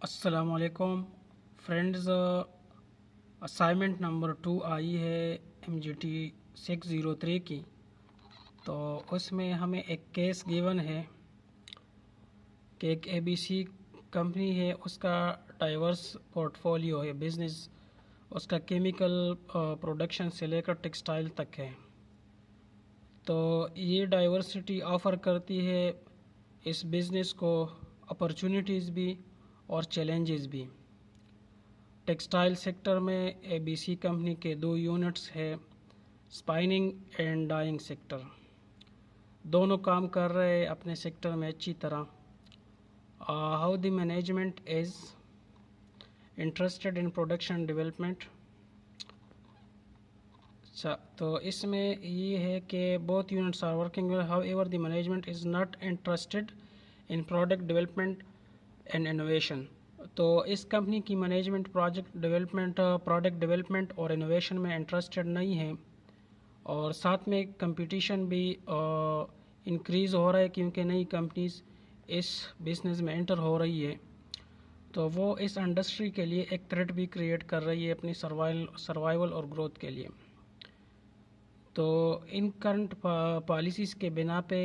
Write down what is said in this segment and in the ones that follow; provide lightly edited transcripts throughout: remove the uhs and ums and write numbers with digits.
अस्सलामुअलैकुम friends. Assignment number 2 आई है MGT 603 की। तो उसमें हमें एक केस गिवन है कि एक ABC कंपनी है, उसका डाइवर्स पोर्टफोलियो है बिज़नेस। उसका केमिकल प्रोडक्शन से लेकर टेक्सटाइल तक है। तो ये डाइवर्सिटी ऑफ़र करती है इस बिज़नेस को अपॉर्चुनिटीज़ भी और चैलेंजेस भी। टेक्सटाइल सेक्टर में ABC कंपनी के 2 यूनिट्स है, स्पाइनिंग एंड डाइंग सेक्टर। दोनों काम कर रहे हैं अपने सेक्टर में अच्छी तरह। How the management is interested in production development. अच्छा, तो इसमें ये है कि both units are working well, however the management is not interested in product development and innovation. तो इस कंपनी की मैनेजमेंट प्रोडक्ट डेवलपमेंट और इनोवेशन में इंटरेस्टेड नहीं है, और साथ में कंपटीशन भी इंक्रीज़ हो रहा है क्योंकि नई कंपनीज इस बिज़नेस में एंटर हो रही है। तो वो इस इंडस्ट्री के लिए एक थ्रेट भी क्रिएट कर रही है अपनी सर्वाइवल और ग्रोथ के लिए। तो इन करंट पॉलिसीज़ के बिना पे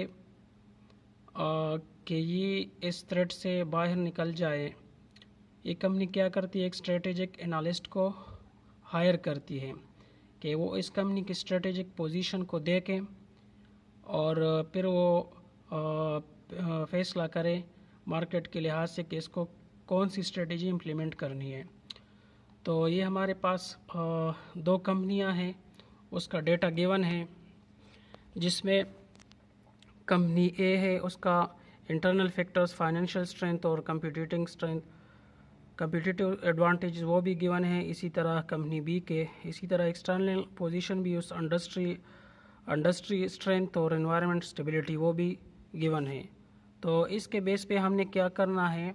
कि ये इस थ्रेट से बाहर निकल जाए, ये कंपनी क्या करती है, एक स्ट्रेटेजिक एनालिस्ट को हायर करती है कि वो इस कंपनी की स्ट्रेटेजिक पोजीशन को देखें और फिर वो फैसला करे मार्केट के लिहाज से कि इसको कौन सी स्ट्रेटेजी इम्प्लीमेंट करनी है। तो ये हमारे पास 2 कंपनियां हैं, उसका डेटा गिवन है, जिसमें कंपनी ए है, उसका इंटरनल फैक्टर्स फाइनेंशियल स्ट्रेंथ और कंपिटिटिव एडवांटेज वो भी गिवन है। इसी तरह कंपनी बी के इसी तरह एक्सटर्नल पोजीशन भी, उस इंडस्ट्री स्ट्रेंथ और एनवायरनमेंट स्टेबिलिटी वो भी गिवन है। तो इसके बेस पे हमने क्या करना है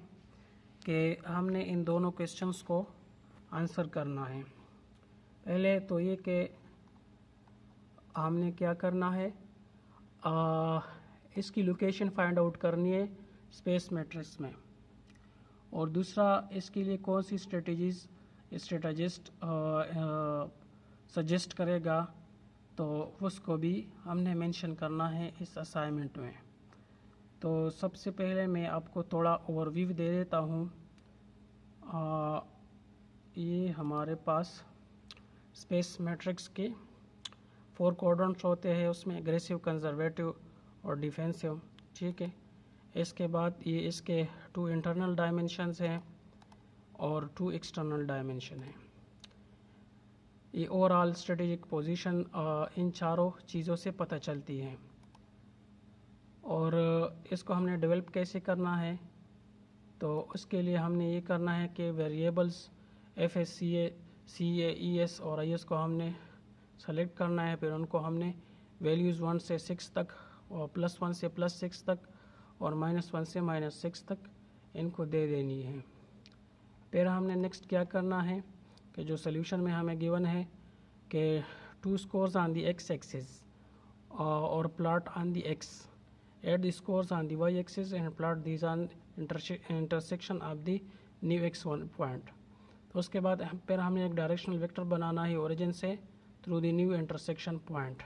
कि हमने इन दोनों क्वेश्चंस को आंसर करना है। पहले तो ये कि हमने क्या करना है, इसकी लोकेशन फाइंड आउट करनी है स्पेस मैट्रिक्स में, और दूसरा इसके लिए कौन सी स्ट्रेटजिस्ट सजेस्ट करेगा, तो उसको भी हमने मेंशन करना है इस असाइनमेंट में। तो सबसे पहले मैं आपको थोड़ा ओवरव्यू दे देता हूँ। ये हमारे पास स्पेस मैट्रिक्स के 4 क्वाड्रेंट्स होते हैं, उसमें एग्रेसिव, कंजर्वेटिव और डिफेंसिव। ठीक है, इसके बाद ये इसके 2 इंटरनल डायमेंशंस हैं और 2 एक्सटर्नल डायमेंशन हैं। ये ओवरऑल स्ट्रेटेजिक पोजीशन इन चारों चीज़ों से पता चलती है। और इसको हमने डेवलप कैसे करना है, तो उसके लिए हमने ये करना है कि वेरिएबल्स FSCA, CA, ES और IS को हमने सेलेक्ट करना है। फिर उनको हमने वैल्यूज़ 1 से 6 तक और +1 से +6 तक और -1 से -6 तक इनको दे देनी है। फिर हमने नेक्स्ट क्या करना है कि जो सोल्यूशन में हमें गिवन है कि 2 scores on the x axis और plot on the x, add the scores on the y axis and plot these on intersection of the new x1 point। तो उसके बाद फिर हमने एक डायरेक्शनल वेक्टर बनाना है ओरिजिन से through the new intersection point.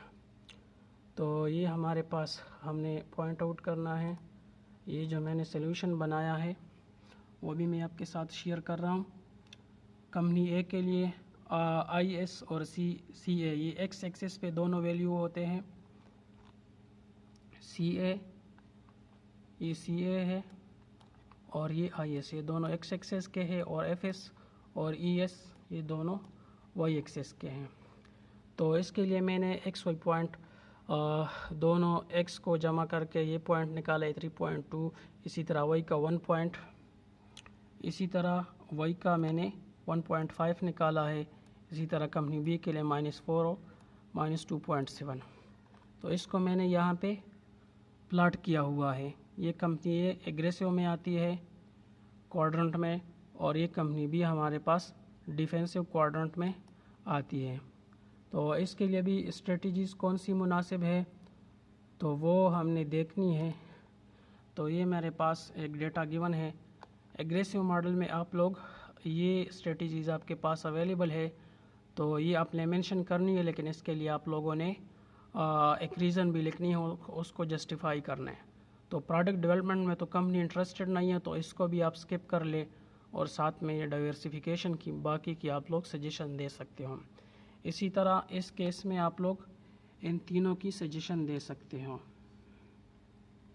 तो ये हमारे पास हमने पॉइंट आउट करना है। ये जो मैंने सोल्यूशन बनाया है वो भी मैं आपके साथ शेयर कर रहा हूँ। कंपनी ए के लिए IS और CA, ये एक्स एक्सिस पे दोनों वैल्यू होते हैं। CA, ये CA है और ये IS, ये दोनों एक्स एक्सिस के हैं, और FS और ES ये दोनों वाई एक्सिस के हैं। तो इसके लिए मैंने XY पॉइंट दोनों X को जमा करके ये पॉइंट निकाला है 3.2, इसी तरह Y का 1 पॉइंट, इसी तरह Y का मैंने 1.5 निकाला है, इसी तरह कंपनी B के लिए -4 और -2.7। तो इसको मैंने यहाँ पे प्लॉट किया हुआ है। ये कंपनी A एग्रेसिव में आती है क्वाड्रेंट में, और ये कंपनी B हमारे पास डिफेंसिव क्वाड्रेंट में आती है। तो इसके लिए भी स्ट्रेटजीज़ कौन सी मुनासिब है तो वो हमने देखनी है। तो ये मेरे पास एक डेटा गिवन है एग्रेसिव मॉडल में आप लोग ये स्ट्रेटजीज़ आपके पास अवेलेबल है, तो ये आपने मेंशन करनी है, लेकिन इसके लिए आप लोगों ने एक रीज़न भी लिखनी है, उसको जस्टिफाई करना है। तो प्रोडक्ट डेवलपमेंट में तो कंपनी इंटरेस्टेड नहीं है, तो इसको भी आप स्किप कर ले, और साथ में ये डाइवर्सिफिकेशन की बाकी की आप लोग सजेशन दे सकते हो। इसी तरह इस केस में आप लोग इन तीनों की सजेशन दे सकते हो।